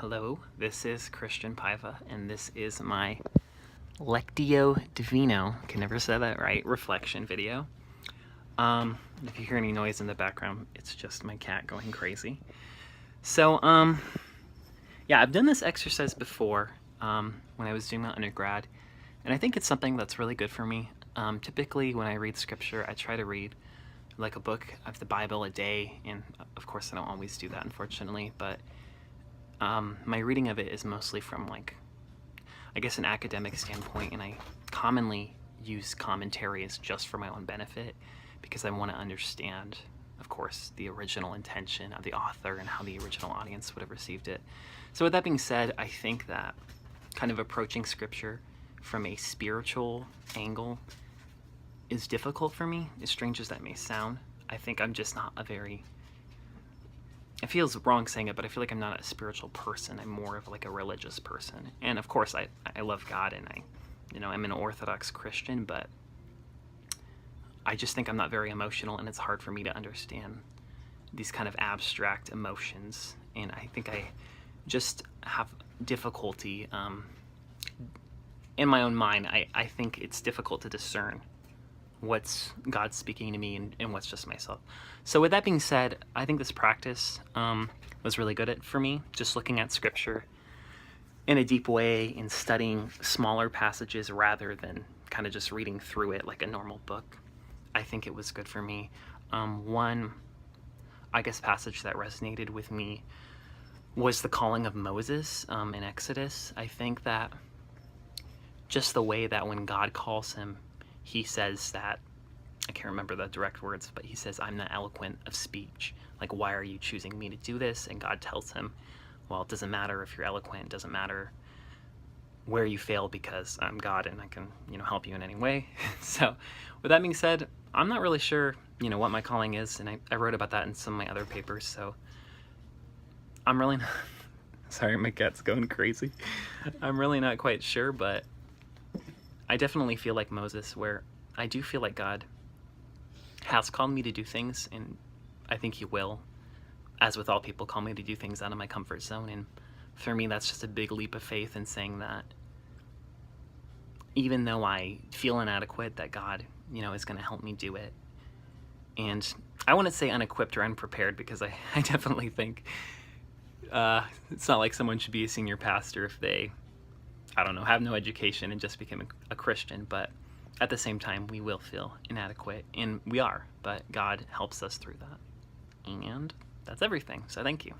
Hello, this is Christian Paiva, and this is my Lectio Divino, can never say that right, reflection video. If you hear any noise in the background, it's just my cat going crazy. So, yeah, I've done this exercise before when I was doing my undergrad, and I think it's something that's really good for me. Typically, when I read scripture, I try to read like a book of the Bible a day, and of course I don't always do that, unfortunately, but my reading of it is mostly from, like, I guess, an academic standpoint, and I commonly use commentaries just for my own benefit because I want to understand, of course, the original intention of the author and how the original audience would have received it. So with that being said, I think that kind of approaching scripture from a spiritual angle is difficult for me, as strange as that may sound. I think I'm just not a very, it feels wrong saying it, but I feel like I'm not a spiritual person. I'm more of like a religious person. And of course, I love God, and I'm an Orthodox Christian, but I just think I'm not very emotional, and it's hard for me to understand these kind of abstract emotions. And I think I just have difficulty in my own mind. I think it's difficult to discern what's God speaking to me and what's just myself. So with that being said, I think this practice was really good for me, just looking at scripture in a deep way and studying smaller passages rather than kind of just reading through it like a normal book. I think it was good for me. One, I guess, passage that resonated with me was the calling of Moses in Exodus. I think that just the way that when God calls him, he says that, I can't remember the direct words, but he says, "I'm not eloquent of speech. Like, why are you choosing me to do this?" And God tells him, well, it doesn't matter if you're eloquent. It doesn't matter where you fail, because I'm God and I can, help you in any way. So with that being said, I'm not really sure, what my calling is. And I wrote about that in some of my other papers. So I'm really not, sorry, my cat's going crazy. I'm really not quite sure, but I definitely feel like Moses, where I do feel like God has called me to do things, and I think he will, as with all people, call me to do things out of my comfort zone. And for me, that's just a big leap of faith in saying that even though I feel inadequate, that God, is going to help me do it. And I wouldn't say unequipped or unprepared, because I definitely think it's not like someone should be a senior pastor if they, I don't know, have no education and just became a Christian. But at the same time, we will feel inadequate, and we are, but God helps us through that. And that's everything. So thank you.